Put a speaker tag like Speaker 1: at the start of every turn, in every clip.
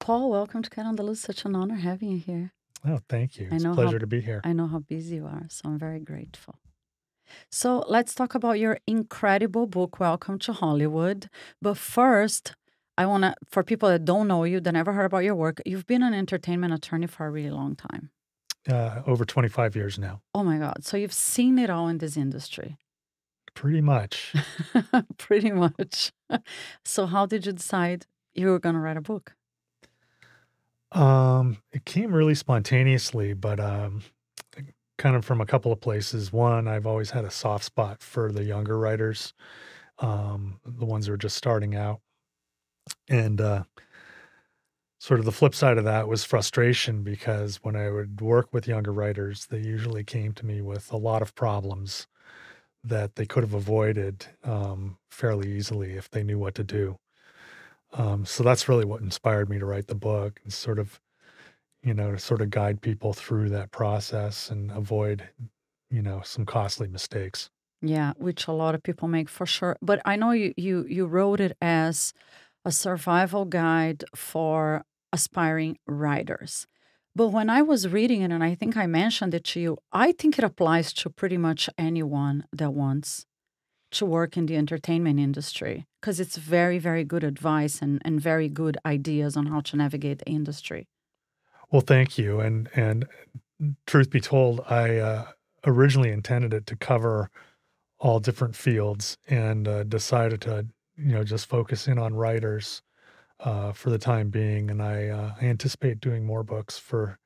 Speaker 1: Paul, welcome to Cat on the Loose. Such an honor having you here.
Speaker 2: Oh, thank you.
Speaker 1: I
Speaker 2: It's a
Speaker 1: know how
Speaker 2: pleasure to be here.
Speaker 1: I know how busy you are, so I'm very grateful. So let's talk about your incredible book, Welcome to Hollywood. But first, I want to, for people that don't know you, that never heard about your work, you've been an entertainment attorney for a really long time.
Speaker 2: Over 25 years now.
Speaker 1: Oh my God. So you've seen it all in this industry.
Speaker 2: Pretty much.
Speaker 1: Pretty much. So how did you decide you were going to write a book?
Speaker 2: It came really spontaneously, but kind of from a couple of places. One, I've always had a soft spot for the younger writers, the ones who are just starting out. And sort of the flip side of that was frustration because when I would work with younger writers, they usually came to me with a lot of problems that they could have avoided fairly easily if they knew what to do. So that's really what inspired me to write the book and sort of, to sort of guide people through that process and avoid, some costly mistakes.
Speaker 1: Yeah, which a lot of people make for sure. But I know you wrote it as a survival guide for aspiring writers. But when I was reading it, and I think I mentioned it to you, I think it applies to pretty much anyone that wants to work in the entertainment industry because it's very, very good advice and very good ideas on how to navigate the industry.
Speaker 2: Well, thank you. And truth be told, I originally intended it to cover all different fields and decided to, just focus in on writers for the time being. And I anticipate doing more books for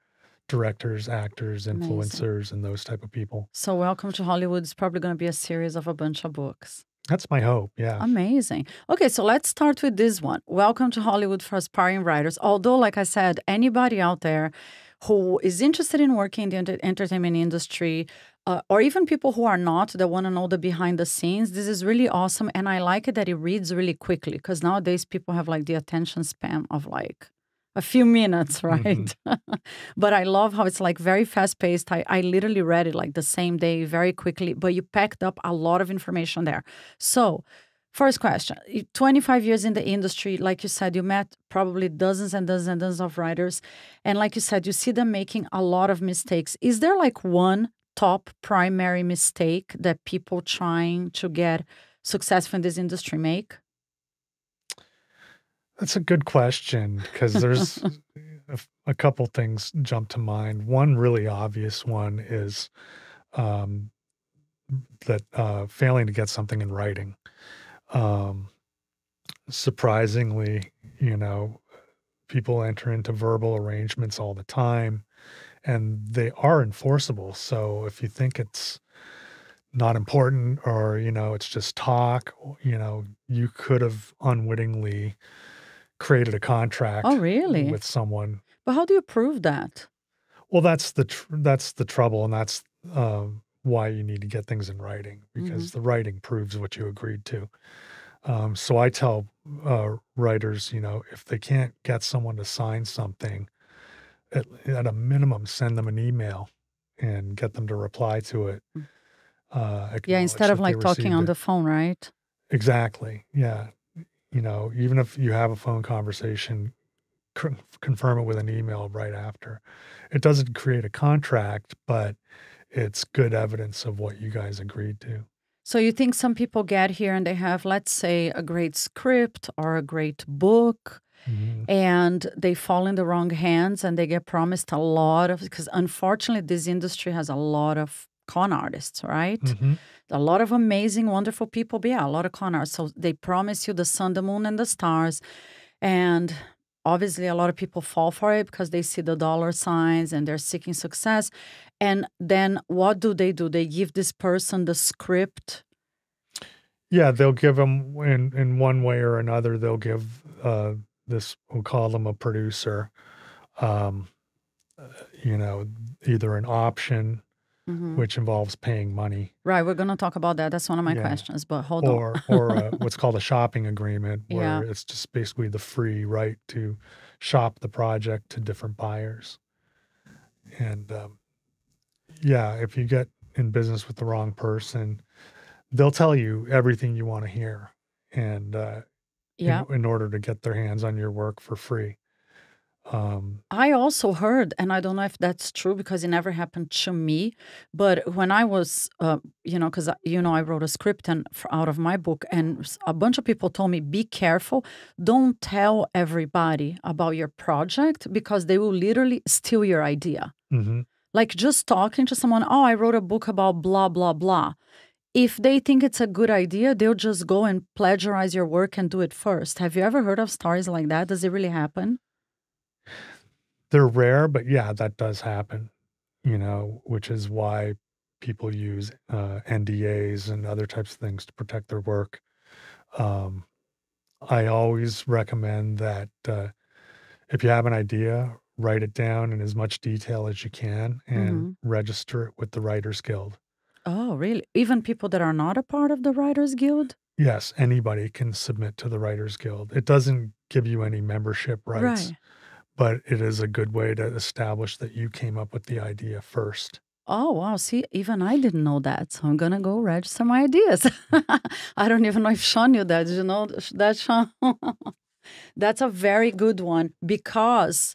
Speaker 2: directors, actors,
Speaker 1: Amazing.
Speaker 2: influencers, and those type of people.
Speaker 1: So, Welcome to Hollywood is probably going to be a series of a bunch of books.
Speaker 2: That's my hope. Yeah.
Speaker 1: Amazing. Okay, so let's start with this one. Welcome to Hollywood for aspiring writers. Although, like I said, anybody out there who is interested in working in the entertainment industry, or even people who are not that want to know the behind the scenes, this is really awesome. And I like it that it reads really quickly because nowadays people have like the attention span of like a few minutes,
Speaker 2: Hmm.
Speaker 1: right? But I love how it's like very fast paced. I literally read it like the same day, very quickly, but you packed up a lot of information there. So, first question, 25 years in the industry, like you said, you met probably dozens and dozens and dozens of writers. And like you said, you see them making a lot of mistakes. Is there like one top primary mistake that people trying to get successful in this industry make?
Speaker 2: That's a good question because there's a couple things jump to mind. One really obvious one is um, that failing to get something in writing. Um, Surprisingly, you know, people enter into verbal arrangements all the time and they are enforceable. So if you think it's not important or, it's just talk, you could have unwittingly created a
Speaker 1: Oh,
Speaker 2: contract
Speaker 1: really?
Speaker 2: with someone.
Speaker 1: But how do you prove that?
Speaker 2: Well, that's the trouble, and that's why you need to get things in writing
Speaker 1: Hmm.
Speaker 2: because the writing proves what you agreed to. So I tell writers, if they can't get someone to sign something, at a minimum, send them an email and get them to reply to it,
Speaker 1: Yeah,
Speaker 2: acknowledge
Speaker 1: instead of
Speaker 2: that they
Speaker 1: like talking
Speaker 2: received
Speaker 1: on
Speaker 2: it.
Speaker 1: the phone, right?
Speaker 2: Exactly. Yeah. Even if you have a phone conversation, confirm it with an email right after. It doesn't create a contract, but it's good evidence of what you guys agreed to.
Speaker 1: So you think some people get here and they have, let's say, a great script or a great book,
Speaker 2: Mhm.
Speaker 1: and they fall in the wrong hands and they get promised a lot of, because unfortunately this industry has a lot of con artists, right?
Speaker 2: Mhm.
Speaker 1: A lot of amazing, wonderful people, but yeah, a lot of con artists. So they promise you the sun, the moon, and the stars. And obviously, a lot of people fall for it because they see the dollar signs and they're seeking success. And then what do? They give this person the script.
Speaker 2: Yeah, they'll give them in one way or another, they'll give, this we'll call them a producer, um, uh, you know, either an option,
Speaker 1: Mhm.
Speaker 2: which involves paying money.
Speaker 1: Right, we're gonna talk about that. That's one of my
Speaker 2: Yeah.
Speaker 1: questions, but hold on.
Speaker 2: Or what's called a shopping agreement,
Speaker 1: Yeah.
Speaker 2: where it's just basically the free right to shop the project to different buyers. And, yeah, if you get in business with the wrong person, they'll tell you everything you wanna hear, and,
Speaker 1: Yeah.
Speaker 2: in order to get their hands on your work for free.
Speaker 1: I also heard, and I don't know if that's true because it never happened to me, but when I was, because, I wrote a script out of my book, and a bunch of people told me, be careful, don't tell everybody about your project because they will literally steal your idea.
Speaker 2: Mm-hmm.
Speaker 1: Like just talking to someone, oh, I wrote a book about blah, blah, blah. If they think it's a good idea, they'll just go and plagiarize your work and do it first. Have you ever heard of stories like that? Does it really happen?
Speaker 2: They're rare, but yeah, that does happen, which is why people use NDAs and other types of things to protect their work. I always recommend that if you have an idea, write it down in as much detail as you can and register it with the Writers Guild.
Speaker 1: Oh, really? Even people that are not a part of the Writers Guild?
Speaker 2: Yes, anybody can submit to the Writers Guild. It doesn't give you any membership rights,
Speaker 1: Right.
Speaker 2: but it is a good way to establish that you came up with the idea first.
Speaker 1: Oh, wow. See, even I didn't know that. So I'm going to go register my ideas. I don't even know if Sean knew that. Did you know that, Sean? That's a very good one because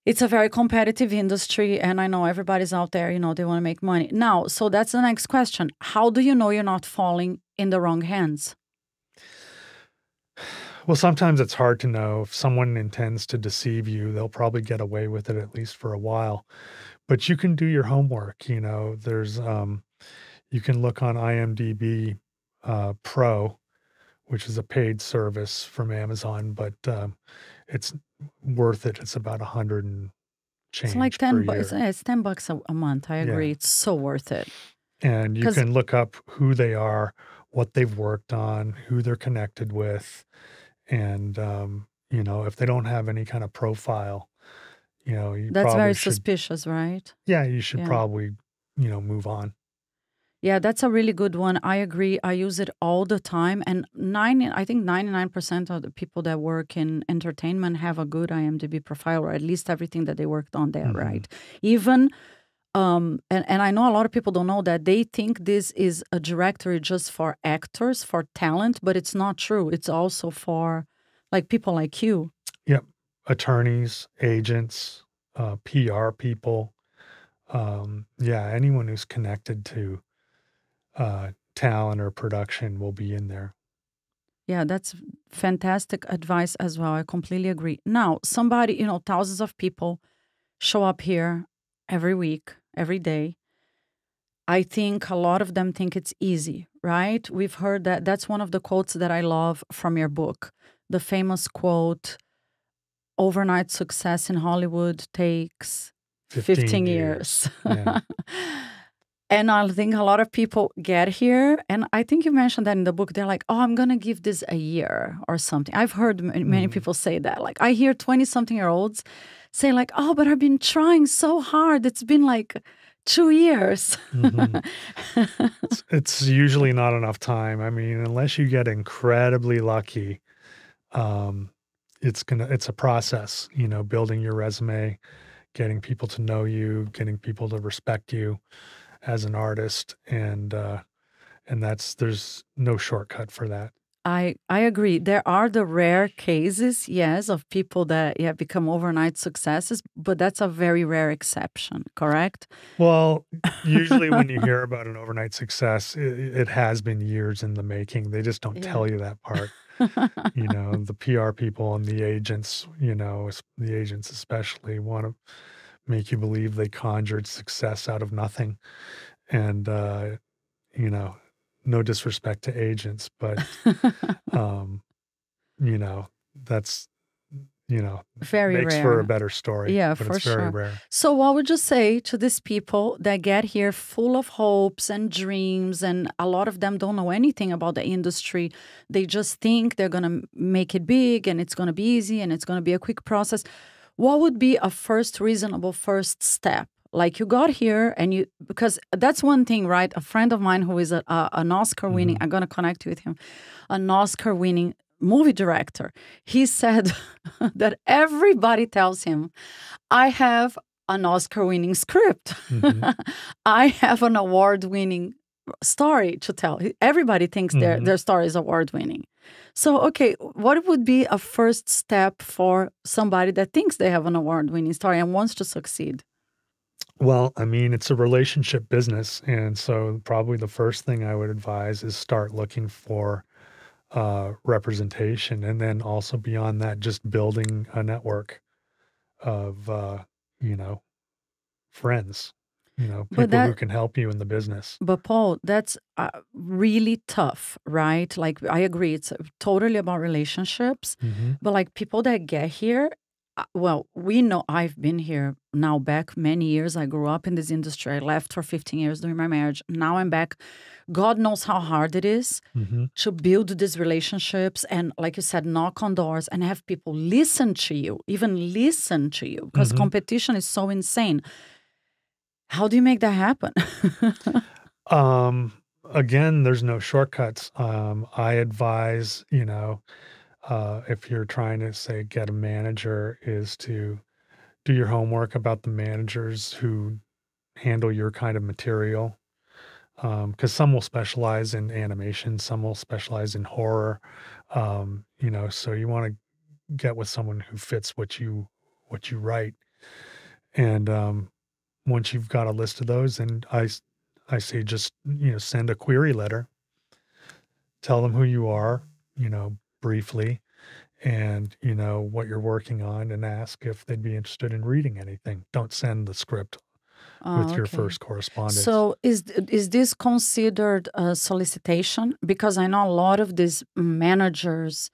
Speaker 1: it's a very competitive industry. And I know everybody's out there, they want to make money. Now, so that's the next question. How do you know you're not falling in the wrong hands?
Speaker 2: Well, sometimes it's hard to know. If someone intends to deceive you, they'll probably get away with it at least for a while. But you can do your homework. There's you can look on IMDb Pro, which is a paid service from Amazon, but it's worth it. It's about 100 and change
Speaker 1: It's like
Speaker 2: per
Speaker 1: 10 bucks.
Speaker 2: year.
Speaker 1: It's $10 a month. I agree.
Speaker 2: Yeah.
Speaker 1: It's so worth it.
Speaker 2: And you can look up who they are, what they've worked on, who they're connected with. And, if they don't have any kind of profile, you
Speaker 1: That's
Speaker 2: probably
Speaker 1: very
Speaker 2: should,
Speaker 1: suspicious, right?
Speaker 2: yeah, you should
Speaker 1: Yeah.
Speaker 2: probably, move on.
Speaker 1: Yeah, that's a really good one. I agree. I use it all the time. And I think 99% of the people that work in entertainment have a good IMDb profile, or at least everything that they worked on there, right? Even, and I know a lot of people don't know that. They think this is a directory just for actors, for talent, but it's not true. It's also for like people like you.
Speaker 2: Yep. Attorneys, agents, PR people. Anyone who's connected to talent or production will be in there.
Speaker 1: Yeah, that's fantastic advice as well. I completely agree. Now, somebody, thousands of people show up here every week, every day. I think a lot of them think it's easy, right? We've heard that. That's one of the quotes that I love from your book. The famous quote, overnight success in Hollywood takes 15 years.
Speaker 2: Yeah.
Speaker 1: And I think a lot of people get here, and I think you mentioned that in the book. They're like, oh, I'm going to give this a year or something. I've heard many people say that. Like, I hear 20-something-year-olds say like, oh, but I've been trying so hard. It's been like 2 years.
Speaker 2: It's usually not enough time. I mean, unless you get incredibly lucky, it's a process, building your resume, getting people to know you, getting people to respect you as an artist, and there's no shortcut for that.
Speaker 1: I agree. There are the rare cases, yes, of people that become overnight successes, but that's a very rare exception, correct?
Speaker 2: Well, usually when you hear about an overnight success, it has been years in the making. They just don't tell you that part. The PR people and the agents, the agents especially want to make you believe they conjured success out of nothing. And, no disrespect to agents, but, that's,
Speaker 1: very
Speaker 2: makes
Speaker 1: rare.
Speaker 2: for a better story.
Speaker 1: Yeah,
Speaker 2: but
Speaker 1: for
Speaker 2: it's very
Speaker 1: sure.
Speaker 2: rare.
Speaker 1: So what would you say to these people that get here full of hopes and dreams, and a lot of them don't know anything about the industry? They just think they're going to make it big and it's going to be easy and it's going to be a quick process. What would be a reasonable first step? Like you got here and because that's one thing, right? A friend of mine who is an Oscar winning, I'm going to connect you with him, an Oscar winning movie director. He said that everybody tells him, I have an Oscar winning script. I have an award winning story to tell. Everybody thinks their story is award winning. So, okay, what would be a first step for somebody that thinks they have an award-winning story and wants to succeed?
Speaker 2: Well, I mean, it's a relationship business, and so probably the first thing I would advise is start looking for representation, and then also beyond that, just building a network of you know, friends,
Speaker 1: But
Speaker 2: people who
Speaker 1: that
Speaker 2: can help you in the business.
Speaker 1: But Paul, that's really tough, right? Like, I agree, it's totally about relationships.
Speaker 2: Hmm.
Speaker 1: But like people that get here, well, we know I've been here now back many years. I grew up in this industry. I left for 15 years during my marriage. Now I'm back. God knows how hard it is
Speaker 2: Hmm.
Speaker 1: to build these relationships and, like you said, knock on doors and have people listen to you, even listen to you, because
Speaker 2: Hmm.
Speaker 1: competition is so insane. How do you make that happen?
Speaker 2: Um, Again, there's no shortcuts. I advise, if you're trying to say get a manager, is to do your homework about the managers who handle your kind of material. Because some will specialize in animation, some will specialize in horror. So you want to get with someone who fits what you write. And once you've got a list of those, and I say just send a query letter, tell them who you are, briefly, and what you're working on, and ask if they'd be interested in reading anything. Don't send the script
Speaker 1: Oh,
Speaker 2: with your
Speaker 1: okay.
Speaker 2: first correspondence.
Speaker 1: So is this considered a solicitation? Because I know a lot of these managers,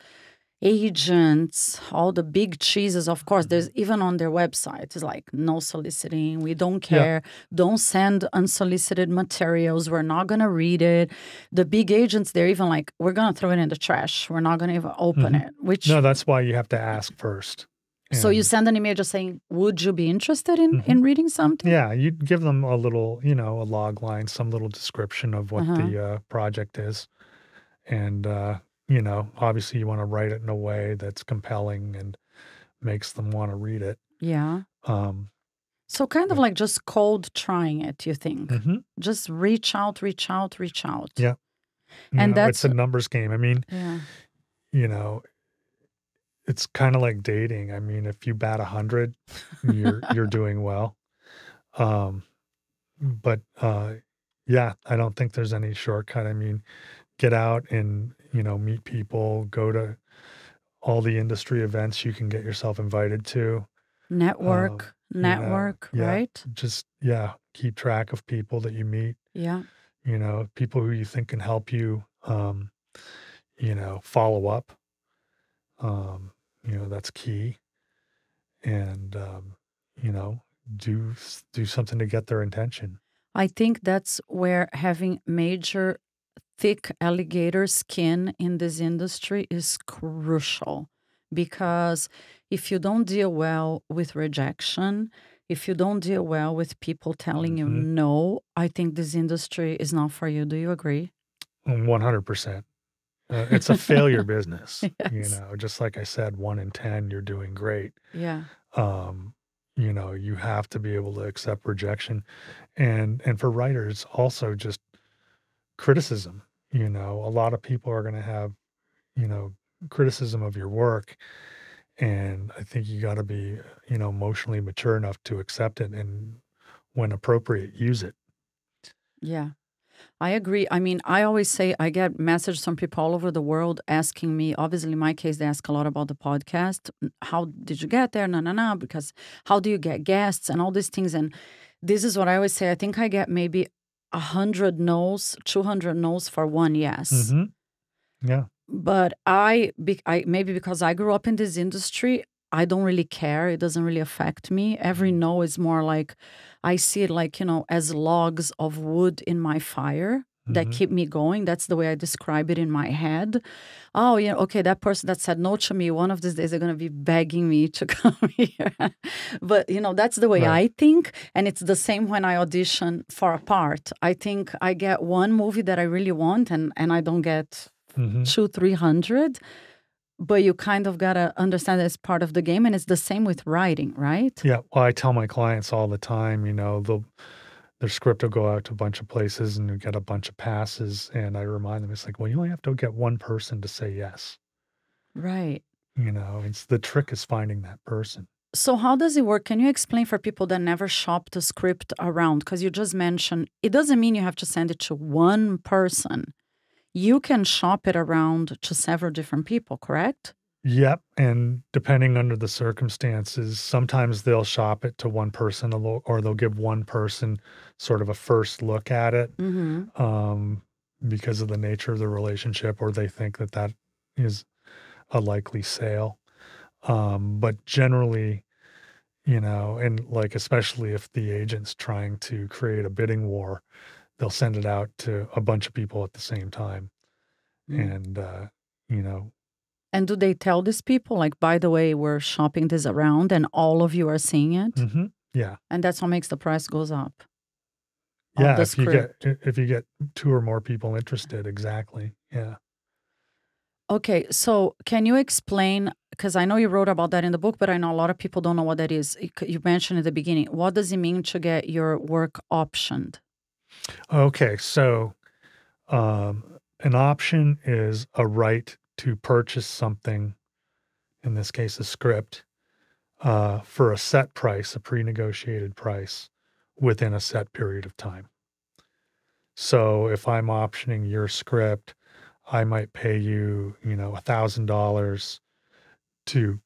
Speaker 1: agents, all the big cheeses, of course, there's
Speaker 2: Mhm.
Speaker 1: even on their website, it's like no soliciting, we don't
Speaker 2: Yeah.
Speaker 1: care, don't send unsolicited materials, we're not gonna read it. The big agents, they're even like, we're gonna throw it in the trash, we're not gonna even open
Speaker 2: Hmm.
Speaker 1: it, which
Speaker 2: No, that's why you have to ask first.
Speaker 1: so you
Speaker 2: And
Speaker 1: send an email just saying, would you be interested in
Speaker 2: mhm.
Speaker 1: reading something?
Speaker 2: Yeah, you give them a little, a log line, some little description of what
Speaker 1: Uh-huh.
Speaker 2: the project is. And, obviously you want to write it in a way that's compelling and makes them want to read it.
Speaker 1: Yeah.
Speaker 2: Um,
Speaker 1: So kind of
Speaker 2: but,
Speaker 1: like just cold trying it, you think?
Speaker 2: mhm.
Speaker 1: Just reach out, reach out, reach out.
Speaker 2: Yeah,
Speaker 1: And
Speaker 2: it's
Speaker 1: that's
Speaker 2: a numbers game. I mean,
Speaker 1: yeah.
Speaker 2: you know, it's kind of like dating. I mean, if you bat 100, you're doing well. Um, but yeah, I don't think there's any shortcut. I mean, get out and, meet people, go to all the industry events you can get yourself invited to.
Speaker 1: Network,
Speaker 2: Yeah,
Speaker 1: right?
Speaker 2: just, yeah, keep track of people that you meet,
Speaker 1: Yeah.
Speaker 2: people who you think can help you, follow up. That's key. And, you know, do something to get their attention.
Speaker 1: I think that's where having major thick alligator skin in this industry is crucial because if you don't deal well with rejection, if you don't deal well with people telling you
Speaker 2: Mhm.
Speaker 1: no, I think this industry is not for you. Do you agree?
Speaker 2: 100%. It's a failure business,
Speaker 1: Yes.
Speaker 2: just like I said, 1 in 10, you're doing great.
Speaker 1: Yeah.
Speaker 2: Um, you have to be able to accept rejection. And for writers, also just criticism. A lot of people are gonna have, you know, criticism of your work, and I think you gotta be, emotionally mature enough to accept it and when appropriate, use it.
Speaker 1: Yeah. I agree. I mean, I always say I get messages from people all over the world asking me. Obviously, in my case, they ask a lot about the podcast. How did you get there? No, no, no. Because how do you get guests and all these things? And this is what I always say. I think I get maybe 100 no's, 200 no's for one yes.
Speaker 2: Mhm. Yeah.
Speaker 1: But I maybe because I grew up in this industry, I don't really care. It doesn't really affect me. Every
Speaker 2: Mhm.
Speaker 1: no is more like I see it like, as logs of wood in my fire that
Speaker 2: Mhm.
Speaker 1: keep me going. That's the way I describe it in my head. Oh, yeah, okay, that person that said no to me, one of these days they're going to be begging me to come here. But, that's the way
Speaker 2: Right.
Speaker 1: I think. And it's the same when I audition for a part. I think I get one movie that I really want and I don't get
Speaker 2: Mhm.
Speaker 1: 300, but you kind of gotta understand that it's part of the game, and it's the same with writing, right?
Speaker 2: Yeah, well, I tell my clients all the time, their script will go out to a bunch of places and you get a bunch of passes. And I remind them, it's like, well, you only have to get one person to say yes.
Speaker 1: Right.
Speaker 2: It's the trick is finding that person.
Speaker 1: So how does it work? Can you explain for people that never shop the script around? Because you just mentioned it doesn't mean you have to send it to one person. You can shop it around to several different people, correct?
Speaker 2: Yep. And depending under the circumstances, sometimes they'll shop it to one person or they'll give one person sort of a first look at it
Speaker 1: Mm-hmm.
Speaker 2: because of the nature of the relationship, or they think that that is a likely sale. But generally, and like, especially if the agent's trying to create a bidding war, they'll send it out to a bunch of people at the same time.
Speaker 1: Mm.
Speaker 2: And, you know,
Speaker 1: And do they tell these people, like, by the way, we're shopping this around and all of you are seeing it?
Speaker 2: yeah.
Speaker 1: And that's what makes the price goes up of
Speaker 2: Yeah,
Speaker 1: the
Speaker 2: if
Speaker 1: script.
Speaker 2: you get 2 or more people interested, exactly. Yeah.
Speaker 1: Okay, so can you explain? Because I know you wrote about that in the book, but I know a lot of people don't know what that is. You mentioned at the beginning. What does it mean to get your work optioned?
Speaker 2: Okay, so, an option is a right to purchase something, in this case, a script, for a set price, a pre-negotiated price, within a set period of time. So if I'm optioning your script, I might pay you, $1,000 to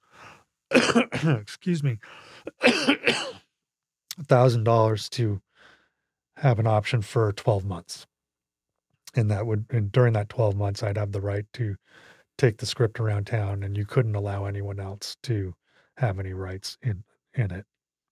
Speaker 2: excuse me, $1,000 to have an option for 12 months. And during that 12 months, I'd have the right to take the script around town, and you couldn't allow anyone else to have any rights in it.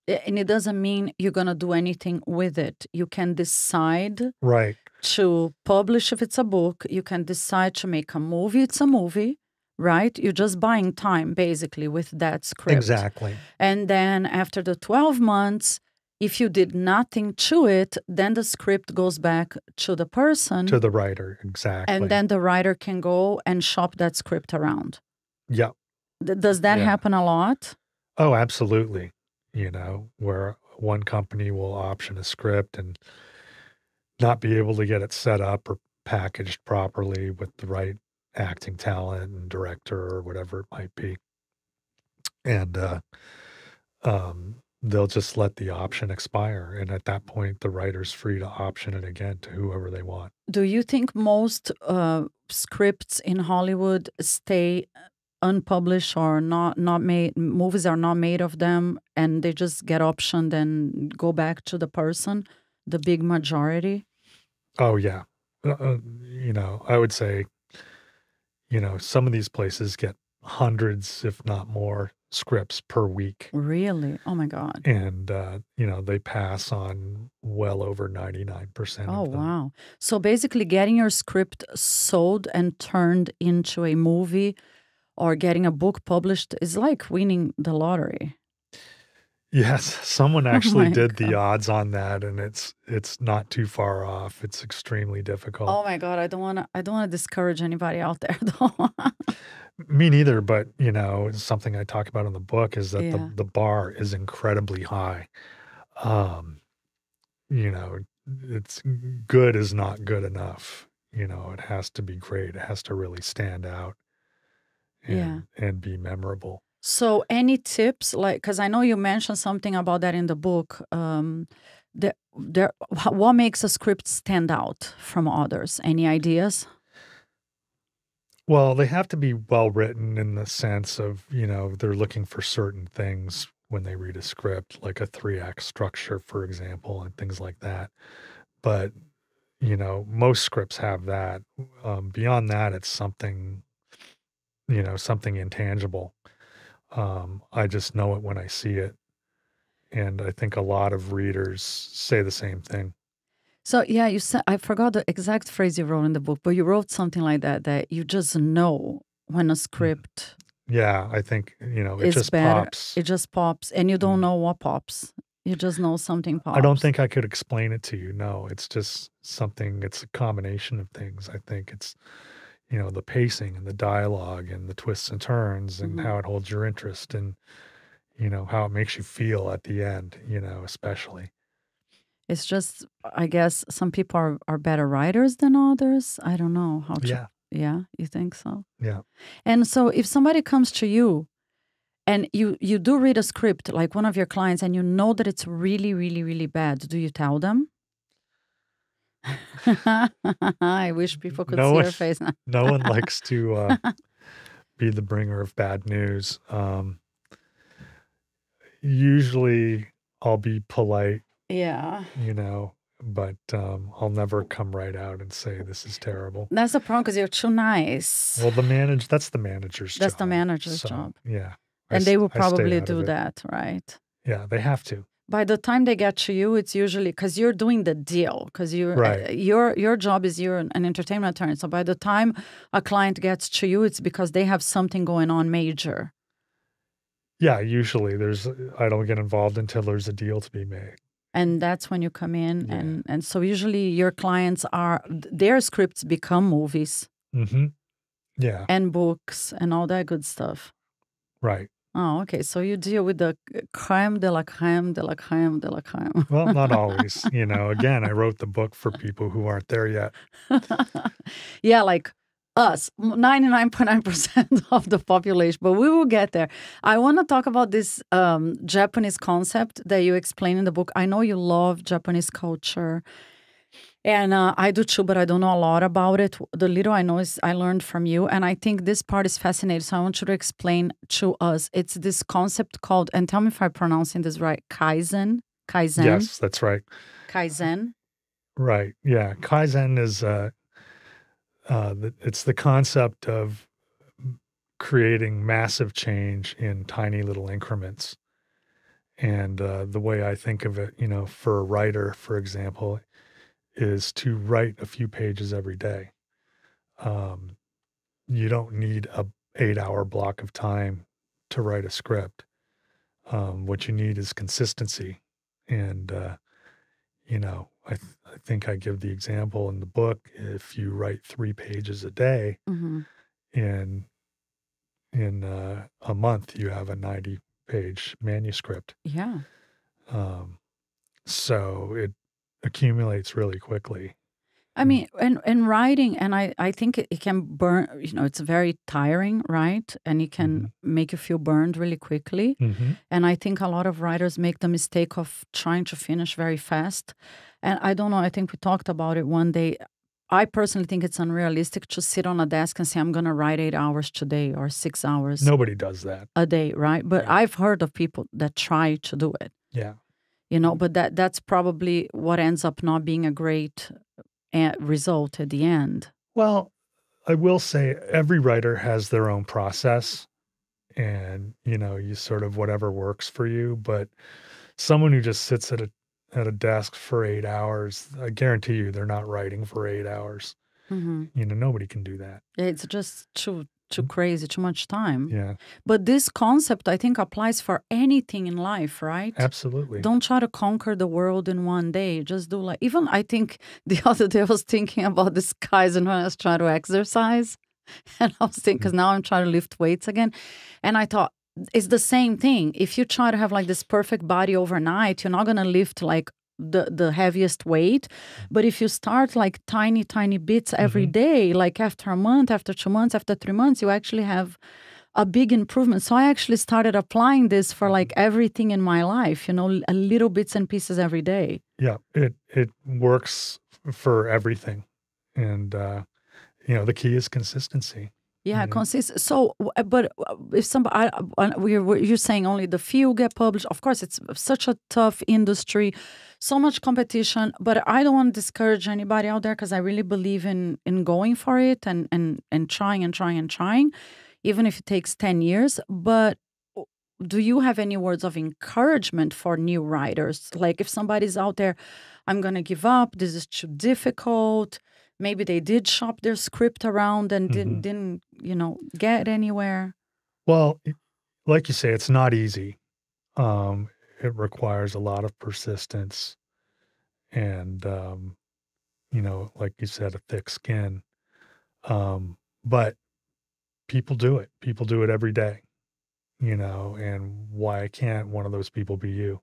Speaker 1: And it doesn't mean you're going to do anything with it. You can decide
Speaker 2: Right.
Speaker 1: to publish if it's a book. You can decide to make a movie. It's a movie, right? You're just buying time, basically, with that script.
Speaker 2: Exactly.
Speaker 1: And then after the 12 months, if you did nothing to it, then the script goes back to the person.
Speaker 2: To the writer. Exactly.
Speaker 1: And then the writer can go and shop that script around.
Speaker 2: Yep.
Speaker 1: Does that
Speaker 2: Yeah.
Speaker 1: happen a lot?
Speaker 2: Oh, absolutely. Where one company will option a script and not be able to get it set up or packaged properly with the right acting talent and director or whatever it might be. And they'll just let the option expire. And at that point, the writer's free to option it again to whoever they want.
Speaker 1: Do you think most scripts in Hollywood stay unpublished or not made? Movies are not made of them, and they just get optioned and go back to the person. The big majority.
Speaker 2: Oh, yeah. I would say, some of these places get hundreds, if not more, scripts per week.
Speaker 1: Really? Oh my God.
Speaker 2: And, they pass on well over 99%
Speaker 1: Oh
Speaker 2: of them.
Speaker 1: wow. So basically, getting your script sold and turned into a movie or getting a book published is like winning the lottery.
Speaker 2: Yes, someone
Speaker 1: Oh
Speaker 2: actually
Speaker 1: my
Speaker 2: did the
Speaker 1: God.
Speaker 2: odds on that, and it's not too far off. It's extremely difficult.
Speaker 1: Oh my God. I don't wanna discourage anybody out there though.
Speaker 2: Me neither, but, something I talk about in the book is that
Speaker 1: Yeah.
Speaker 2: the bar is incredibly high. Um, you know, it's good is not good enough. It has to be great. It has to really stand out
Speaker 1: Yeah.
Speaker 2: and be memorable.
Speaker 1: So any tips, like, because I know you mentioned something about that in the book. What makes a script stand out from others? Any ideas?
Speaker 2: Well, they have to be well written in the sense of, they're looking for certain things when they read a script, like a 3-act structure, for example, and things like that. But, most scripts have that. Beyond that, it's something, something intangible. I just know it when I see it. And I think a lot of readers say the same thing.
Speaker 1: So yeah, you said I forgot the exact phrase you wrote in the book, but you wrote something like that you just know when a
Speaker 2: Mm.
Speaker 1: script
Speaker 2: Yeah, I think, it
Speaker 1: is
Speaker 2: just
Speaker 1: better.
Speaker 2: pops.
Speaker 1: It just pops, and you don't
Speaker 2: Mm.
Speaker 1: know what pops. You just know something
Speaker 2: I don't
Speaker 1: pops.
Speaker 2: think I could explain it to you. No, it's just something, it's a combination of things. I think it's, the pacing and the dialogue and the twists and turns and
Speaker 1: Mhm.
Speaker 2: how it holds your interest and, how it makes you feel at the end, especially.
Speaker 1: It's just, I guess some people are better writers than others. I don't know how to.
Speaker 2: Yeah.
Speaker 1: Yeah, you think so?
Speaker 2: Yeah.
Speaker 1: And so if somebody comes to you and you do read a script, like one of your clients, and you know that it's really, really, really bad, do you tell them? I wish people could
Speaker 2: No
Speaker 1: see
Speaker 2: one,
Speaker 1: your face now.
Speaker 2: no one likes to be the bringer of bad news. Usually I'll be polite,
Speaker 1: Yeah.
Speaker 2: but I'll never come right out and say this is terrible.
Speaker 1: That's the problem because you're too nice.
Speaker 2: Well, that's the manager's
Speaker 1: That's
Speaker 2: job.
Speaker 1: the manager's
Speaker 2: So,
Speaker 1: job.
Speaker 2: yeah.
Speaker 1: And they will
Speaker 2: I stay
Speaker 1: probably
Speaker 2: out of
Speaker 1: do
Speaker 2: it.
Speaker 1: that, right?
Speaker 2: Yeah, they have to.
Speaker 1: By the time they get to you, it's usually because you're doing the deal. Because
Speaker 2: Right.
Speaker 1: your job is you're an entertainment attorney. So by the time a client gets to you, it's because they have something going on major.
Speaker 2: Yeah, usually I don't get involved until there's a deal to be made.
Speaker 1: And that's when you come in,
Speaker 2: Yeah.
Speaker 1: and so usually your clients their scripts become movies
Speaker 2: Mm-hmm. Yeah.
Speaker 1: and books and all that good stuff.
Speaker 2: Right.
Speaker 1: Oh, okay. So you deal with the crème de la crème de la crème de la crème.
Speaker 2: Well, not always. Again, I wrote the book for people who aren't there yet.
Speaker 1: Yeah, like us, 99.9% of the population, but we will get there. I want to talk about this Japanese concept that you explain in the book. I know you love Japanese culture. And I do too, but I don't know a lot about it. The little I know is I learned from you. And I think this part is fascinating. So I want you to explain to us. It's this concept called, and tell me if I'm pronouncing this right, Kaizen. Kaizen.
Speaker 2: Yes, that's right.
Speaker 1: Kaizen.
Speaker 2: Right. Yeah. Kaizen is it's the concept of creating massive change in tiny little increments. And the way I think of it, for a writer, for example, is to write a few pages every day. You don't need a 8-hour block of time to write a script. What you need is consistency. And, I think I give the example in the book, if you write 3 pages a day,
Speaker 1: Mm-hmm.
Speaker 2: in a month, you have a 90-page manuscript.
Speaker 1: Yeah.
Speaker 2: So it accumulates really quickly.
Speaker 1: I mean, and writing, and I think it can burn, it's very tiring, right? And it can make you feel burned really quickly.
Speaker 2: Mm-hmm.
Speaker 1: And I think a lot of writers make the mistake of trying to finish very fast. And I don't know, I think we talked about it one day. I personally think it's unrealistic to sit on a desk and say, I'm going to write 8 hours today or 6 hours
Speaker 2: Nobody does that.
Speaker 1: a day, right? But
Speaker 2: Yeah.
Speaker 1: I've heard of people that try to do it,
Speaker 2: Yeah.
Speaker 1: but that's probably what ends up not being a great result at the end.
Speaker 2: Well, I will say every writer has their own process, and you sort of whatever works for you. But someone who just sits at a desk for 8 hours, I guarantee you they're not writing for 8 hours.
Speaker 1: Mm-hmm.
Speaker 2: Nobody can do that.
Speaker 1: It's just too crazy, too much time.
Speaker 2: Yeah,
Speaker 1: But this concept, I think, applies for anything in life, right?
Speaker 2: absolutely.
Speaker 1: Don't try to conquer the world in one day. Just do even I think the other day I was thinking about this Kaizen when I was trying to exercise. And I was thinking, because now I'm trying to lift weights again. And I thought, it's the same thing. If you try to have like this perfect body overnight, you're not going to lift like the heaviest weight. But if you start like tiny bits every day, like after a month, after 2 months, after 3 months, you actually have a big improvement. So I actually started applying this for like everything in my life, a little bits and pieces every day.
Speaker 2: Yeah, it works for everything. And the key is consistency.
Speaker 1: Yeah, consistent. So, but if somebody, you're saying only the few get published. Of course, it's such a tough industry, so much competition. But I don't want to discourage anybody out there because I really believe in going for it and trying and trying and trying, even if it takes 10 years. But do you have any words of encouragement for new writers? Like if somebody's out there, I'm going to give up. This is too difficult. Maybe they did shop their script around and didn't get anywhere.
Speaker 2: Well, like you say, it's not easy. It requires a lot of persistence and, like you said, a thick skin. But people do it. People do it every day, and why can't one of those people be you?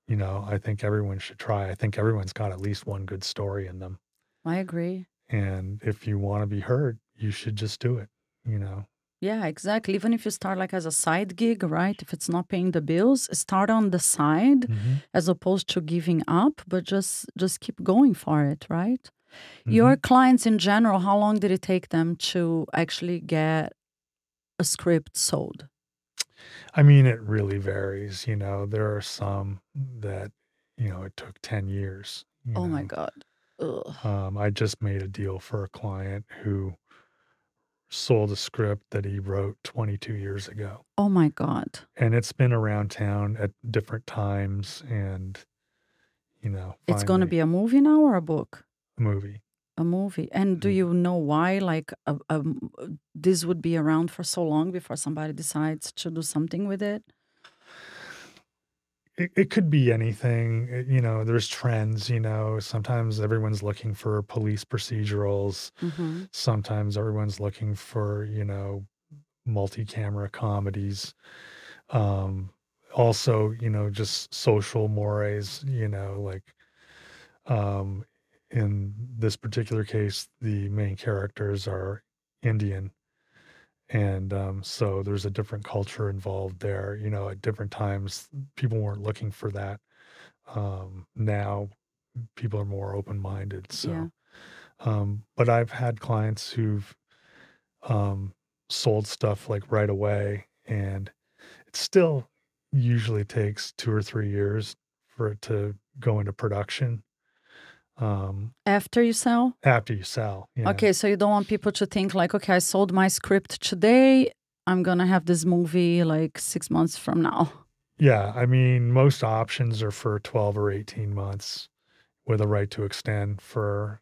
Speaker 2: I think everyone should try. I think everyone's got at least one good story in them.
Speaker 1: I agree.
Speaker 2: And if you want to be heard, you should just do it, you know.
Speaker 1: Yeah, exactly. Even if you start like as a side gig, right? If it's not paying the bills, start on the side
Speaker 2: Hmm.
Speaker 1: as opposed to giving up, but just keep going for it, right?
Speaker 2: Hmm.
Speaker 1: Your clients in general, how long did it take them to actually get a script sold?
Speaker 2: I mean, it really varies, There are some that, it took 10 years,
Speaker 1: Oh my God. Ugh.
Speaker 2: I just made a deal for a client who sold a script that he wrote 22 years ago.
Speaker 1: Oh my God.
Speaker 2: And it's been around town at different times and,
Speaker 1: It's going to
Speaker 2: finally
Speaker 1: be a movie now or a book?
Speaker 2: a movie.
Speaker 1: A movie. And do
Speaker 2: Mm.
Speaker 1: you know why, like, this would be around for so long before somebody decides to do something with it?
Speaker 2: It could be anything. There's trends, Sometimes everyone's looking for police procedurals.
Speaker 1: Mm-hmm.
Speaker 2: Sometimes everyone's looking for, multi-camera comedies. Um, Also, just social mores, like um, in this particular case, the main characters are Indian. And so there's a different culture involved there. At different times, people weren't looking for that. Now people are more open-minded.
Speaker 1: Yeah.
Speaker 2: So, but I've had clients who've um, sold stuff like right away, and it still usually takes 2 or 3 years for it to go into production.
Speaker 1: After you sell?
Speaker 2: After you sell, yeah.
Speaker 1: Okay, so you don't want people to think like, okay, I sold my script today. I'm gonna have this movie like 6 months from now.
Speaker 2: Yeah, I mean, most options are for 12 or 18 months with a right to extend for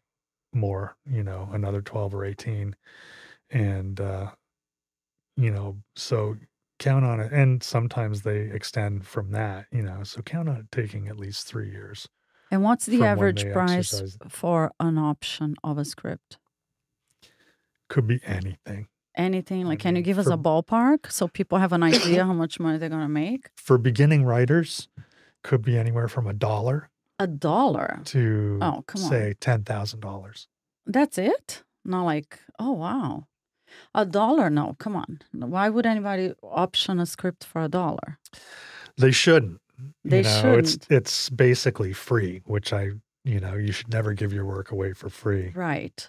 Speaker 2: more, another 12 or 18. And, so count on it. And sometimes they extend from that, so count on it taking at least 3 years
Speaker 1: And what's the
Speaker 2: from when
Speaker 1: average
Speaker 2: they
Speaker 1: price
Speaker 2: exercise.
Speaker 1: for an option of a script?
Speaker 2: Could be anything.
Speaker 1: Anything?
Speaker 2: I
Speaker 1: Like, can you
Speaker 2: mean,
Speaker 1: give us a ballpark so people have an idea how much money they're gonna make?
Speaker 2: for beginning writers, could be anywhere from $1
Speaker 1: $1?
Speaker 2: to
Speaker 1: Oh, come on.
Speaker 2: say $10,000.
Speaker 1: That's it? Not like, oh wow. $1? No, come on. Why would anybody option a script for $1?
Speaker 2: They shouldn't.
Speaker 1: They shouldn't.
Speaker 2: It's basically free, which you should never give your work away for free.
Speaker 1: Right.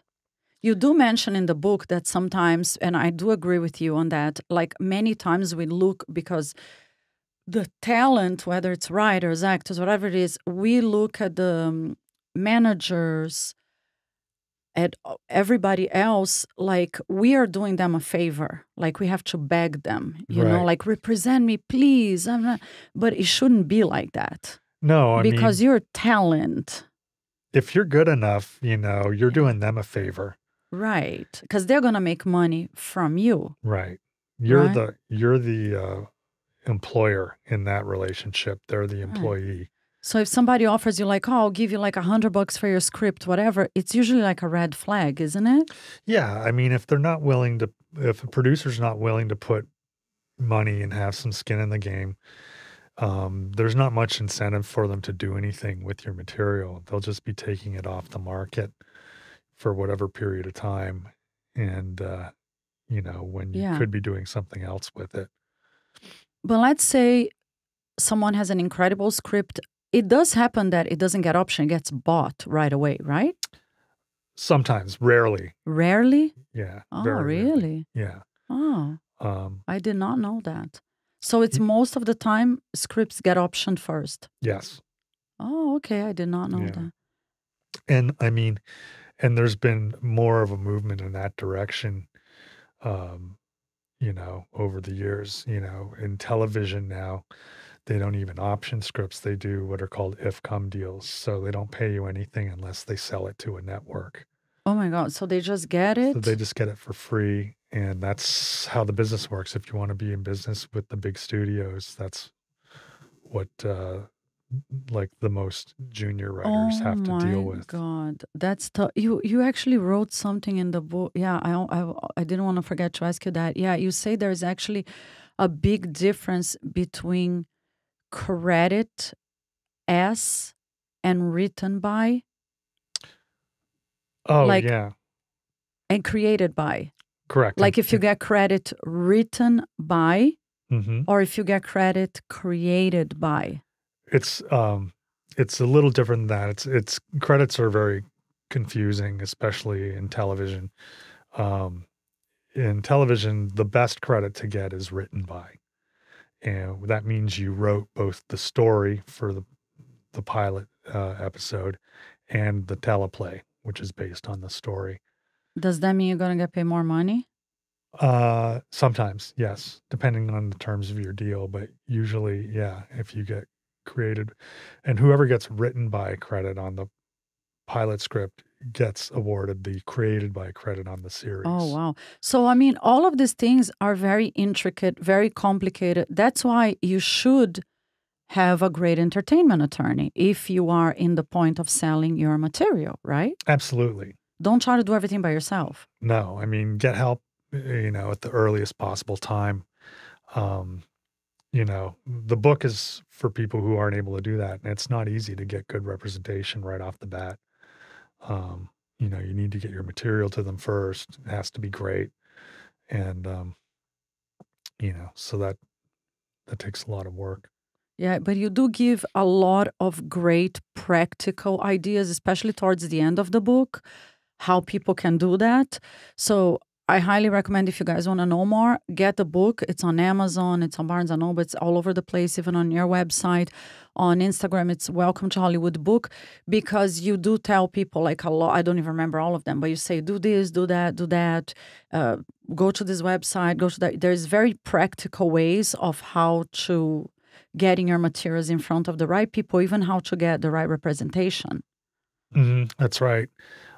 Speaker 1: You do mention in the book that sometimes, and I do agree with you on that, like many times we look because the talent, whether it's writers, actors, whatever it is, we look at the managers, at everybody else, like we are doing them a favor. Like we have to beg them,
Speaker 2: Right.
Speaker 1: like represent me, please. I'm not, but it shouldn't be like that
Speaker 2: No, I
Speaker 1: because
Speaker 2: mean,
Speaker 1: you're talent.
Speaker 2: if you're good enough, you're doing them a favor.
Speaker 1: Right. Because they're going to make money from you.
Speaker 2: Right.
Speaker 1: Right.
Speaker 2: You're the employer in that relationship. They're the
Speaker 1: Right.
Speaker 2: employee.
Speaker 1: So if somebody offers you like, oh, I'll give you like $100 for your script, whatever, it's usually like a red flag, isn't it?
Speaker 2: Yeah, I mean, if a producer's not willing to put money and have some skin in the game, there's not much incentive for them to do anything with your material. They'll just be taking it off the market for whatever period of time, and when you
Speaker 1: Yeah.
Speaker 2: could be doing something else with it.
Speaker 1: But let's say someone has an incredible script. It does happen that it doesn't get option, it gets bought right away, right?
Speaker 2: Sometimes, rarely,
Speaker 1: Rarely?
Speaker 2: yeah,
Speaker 1: Oh,
Speaker 2: very rarely,
Speaker 1: really?
Speaker 2: yeah.
Speaker 1: Oh,
Speaker 2: Um,
Speaker 1: I did not know that. So it's
Speaker 2: y-
Speaker 1: most of the time scripts get optioned first.
Speaker 2: yes,
Speaker 1: Oh, okay. I did not know
Speaker 2: yeah,
Speaker 1: that.
Speaker 2: and I mean, and there's been more of a movement in that direction, um, over the years. In television now, they don't even option scripts. They do what are called if-come deals. So they don't pay you anything unless they sell it to a network.
Speaker 1: Oh my God. So they just get
Speaker 2: So they
Speaker 1: it?
Speaker 2: just get it for free. And that's how the business works. If you want to be in business with the big studios, that's what like the most junior writers
Speaker 1: Oh
Speaker 2: have to deal
Speaker 1: my
Speaker 2: with.
Speaker 1: God. That's tough. You actually wrote something in the book. Yeah, I didn't want to forget to ask you that. Yeah, you say there's actually a big difference between credit S and written by,
Speaker 2: Oh,
Speaker 1: like,
Speaker 2: yeah.
Speaker 1: and created by.
Speaker 2: Correct.
Speaker 1: Like if you get credit written by,
Speaker 2: Mm-hmm.
Speaker 1: or if you get credit created by.
Speaker 2: It's a little different than that. It's credits are very confusing, especially in television. Um, in television, the best credit to get is written by. And that means you wrote both the story for the pilot episode and the teleplay, which is based on the story.
Speaker 1: Does that mean you're going to get paid more money?
Speaker 2: Sometimes, yes, depending on the terms of your deal, but usually, yeah, if you get created and whoever gets written by credit on the pilot script gets awarded the created by credit on the
Speaker 1: Oh,
Speaker 2: series.
Speaker 1: wow. So, I mean, all of these things are very intricate, very complicated. That's why you should have a great entertainment attorney if you are in the point of selling your material, right?
Speaker 2: Absolutely.
Speaker 1: Don't try to do everything by yourself.
Speaker 2: No, I mean, get help, at the earliest possible time. Um, the book is for people who aren't able to do that. And it's not easy to get good representation right off the bat. You need to get your material to them first. It has to be great. And, so that takes a lot of work.
Speaker 1: Yeah, but you do give a lot of great practical ideas, especially towards the end of the book, how people can do that. So I highly recommend, if you guys want to know more, get the book. It's on Amazon, it's on Barnes and Noble, it's all over the place, even on your website. On Instagram, it's Welcome to Hollywood Book, because you do tell people like a lot. I don't even remember all of them, but you say, do this, do that, do that. Go to this website, go to that. There's very practical ways of how to getting your materials in front of the right people, even how to get the right representation.
Speaker 2: That's right.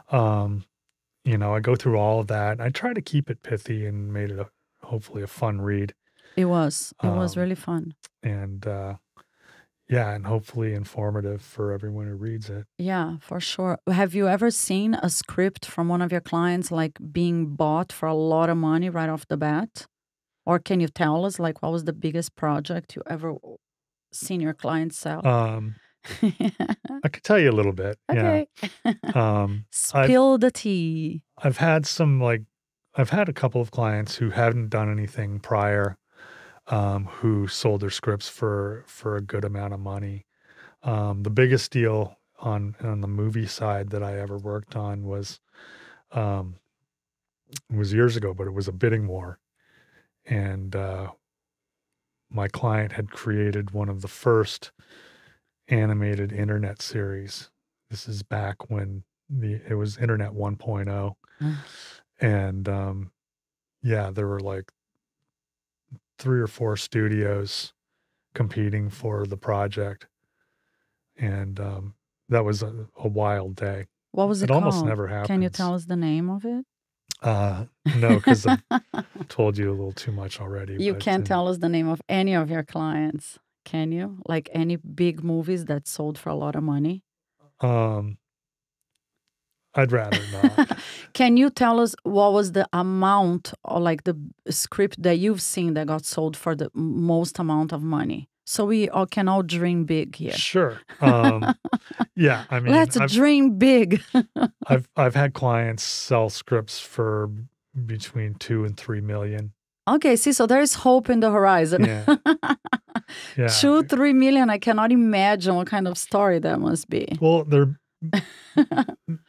Speaker 2: I go through all of that. I try to keep it pithy and made it hopefully a fun read.
Speaker 1: It was
Speaker 2: Um,
Speaker 1: really fun.
Speaker 2: and yeah, and hopefully informative for everyone who reads it.
Speaker 1: Yeah, for sure. Have you ever seen a script from one of your clients like being bought for a lot of money right off the bat? Or can you tell us like what was the biggest project you ever seen your client sell?
Speaker 2: Um, I could tell you a little bit.
Speaker 1: Okay.
Speaker 2: Yeah. I've
Speaker 1: Spill the tea.
Speaker 2: I've had I've had a couple of clients who hadn't done anything prior, who sold their scripts for a good amount of money. The biggest deal on the movie side that I ever worked on um, was years ago, but it was a bidding war, and my client had created one of the first animated internet series. This is back when it was Internet 1.0. And yeah, there were like 3 or 4 studios competing for the project. And that was a wild day.
Speaker 1: What was it
Speaker 2: It almost
Speaker 1: called?
Speaker 2: never happens.
Speaker 1: Can you tell us the name of it?
Speaker 2: No, because I've told you a little too much already.
Speaker 1: You
Speaker 2: but,
Speaker 1: can't tell us the name of any of your clients, can you? Like any big movies that sold for a lot of money?
Speaker 2: I'd rather not.
Speaker 1: Can you tell us what was the amount or like the script that you've seen that got sold for the most amount of money? So we all can all dream big here.
Speaker 2: Sure. Yeah, I mean,
Speaker 1: Let's dream big.
Speaker 2: I've had clients sell scripts for between 2 and 3 million.
Speaker 1: Okay, see, so there is hope in the horizon.
Speaker 2: Yeah. Yeah.
Speaker 1: 2, 3 million. I cannot imagine what kind of story that must be.
Speaker 2: Well, they're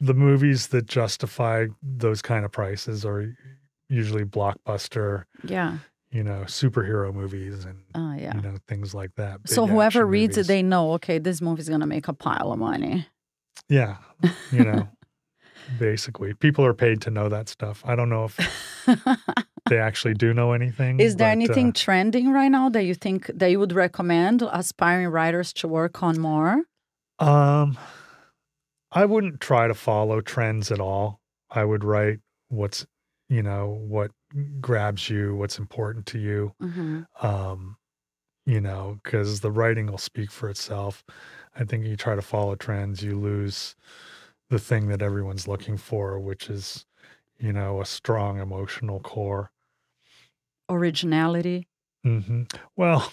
Speaker 2: the movies that justify those kind of prices are usually blockbuster,
Speaker 1: Yeah.
Speaker 2: superhero movies and
Speaker 1: Yeah.
Speaker 2: things like that.
Speaker 1: So
Speaker 2: big
Speaker 1: whoever
Speaker 2: action
Speaker 1: reads it,
Speaker 2: movies.
Speaker 1: they know, okay, this movie's going to make a pile of money.
Speaker 2: Yeah, basically, people are paid to know that stuff. I don't know if they actually do know anything.
Speaker 1: Is there
Speaker 2: but,
Speaker 1: anything trending right now that you think that you would recommend aspiring writers to work on more?
Speaker 2: I wouldn't try to follow trends at all. I would write what grabs you, what's important to you. Because the writing will speak for itself. I think you try to follow trends, you lose the thing that everyone's looking for, which is, a strong emotional core.
Speaker 1: Originality.
Speaker 2: Well,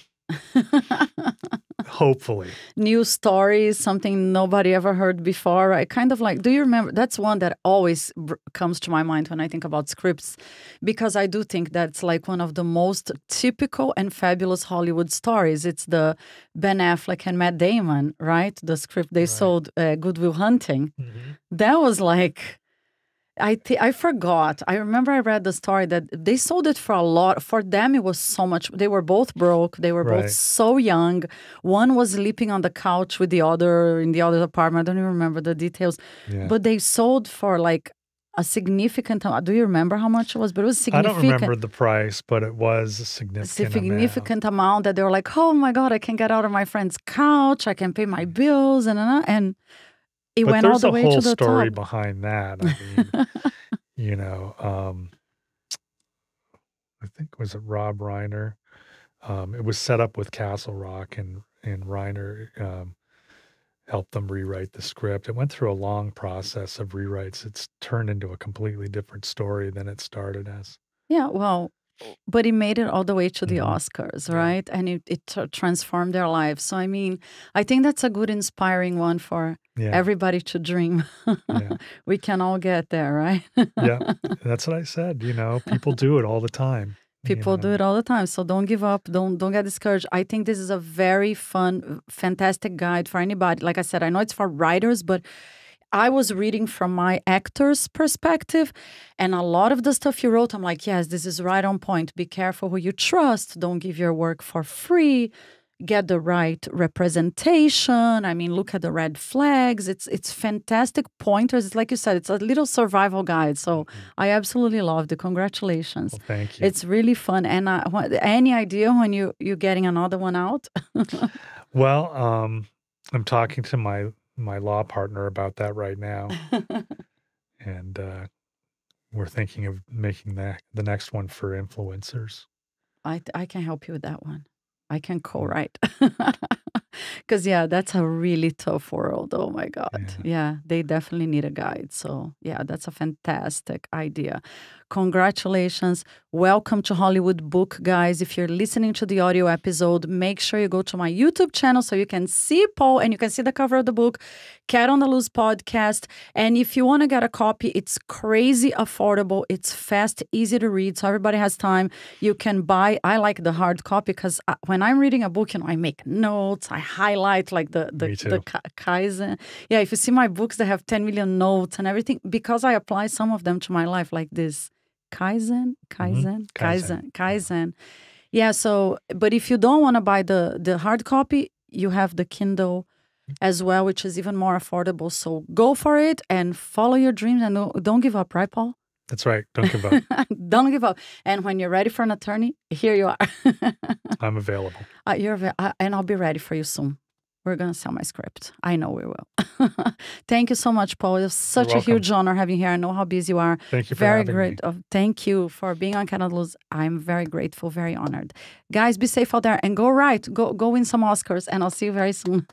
Speaker 2: Hopefully.
Speaker 1: New stories, something nobody ever heard before. I kind of like, do you remember? That's one that always comes to my mind when I think about scripts, because I do think that's like one of the most typical and fabulous Hollywood stories. It's the Ben Affleck and Matt Damon, right? The script they sold, Good Will Hunting. That was like... I forgot. I remember I read the story that they sold it for a lot. For them, it was so much. They were both broke. They were both so young. One was sleeping on the couch with the other in the other apartment. I don't even remember the details. Yeah. But they sold for like a significant amount. Do you remember how much it was? But it was significant.
Speaker 2: I don't remember the price, but it was a significant
Speaker 1: amount that they were like, oh my God, I can get out of my friend's couch. I can pay my bills and it went all the way to the top.
Speaker 2: There's a whole story behind that. I mean, you know, I think, was it Rob Reiner? It was set up with Castle Rock, and Reiner helped them rewrite the script. It went through a long process of rewrites. It's turned into a completely different story than it started as.
Speaker 1: Yeah, well, but it made it all the way to the Oscars, right? And it transformed their lives. So, I mean, I think that's a good, inspiring one for everybody to dream. We can all get there, right?
Speaker 2: Yeah, that's what I said. You know, people do it all the time.
Speaker 1: People do it all the time. So don't give up. Don't get discouraged. I think this is a very fun, fantastic guide for anybody. Like I said, I know it's for writers, but I was reading from my actor's perspective, and a lot of the stuff you wrote, I'm like, yes, this is right on point. Be careful who you trust. Don't give your work for free. Get the right representation. I mean, look at the red flags. It's fantastic pointers. It's like you said, it's a little survival guide. So I absolutely loved it. Congratulations.
Speaker 2: Well, thank you.
Speaker 1: It's really fun. And any idea when you're getting another one out?
Speaker 2: Well, I'm talking to my law partner about that right now. And we're thinking of making the next one for influencers.
Speaker 1: I can help you with that one. I can co-write. Because, yeah, that's a really tough world. Oh, my God. Yeah, they definitely need a guide. So, yeah, that's a fantastic idea. Congratulations. Welcome to Hollywood Book, guys. If you're listening to the audio episode, make sure you go to my YouTube channel so you can see Paul and you can see the cover of the book, Cat on the Loose podcast. And if you want to get a copy, it's crazy affordable. It's fast, easy to read. So everybody has time. You can buy. I like the hard copy because when I'm reading a book, you know, I make notes. I highlight like the Kaizen. Yeah, if you see my books, they have 10 million notes and everything because I apply some of them to my life, like this. Kaizen. Yeah, so, but if you don't want to buy the hard copy, you have the Kindle as well, which is even more affordable. So go for it and follow your dreams and don't give up, right, Paul?
Speaker 2: That's right. Don't give up.
Speaker 1: Don't give up. And when you're ready for an attorney, here you are. I'm
Speaker 2: available.
Speaker 1: And I'll be ready for you soon. We're going to sell my script. I know we will. Thank you so much, Paul. It was such a huge honor having you here. I know how busy you are.
Speaker 2: Thank you for having me.
Speaker 1: Thank you for being on Canada Lose. I'm very grateful, very honored. Guys, be safe out there and go write. Go win some Oscars, and I'll see you very soon.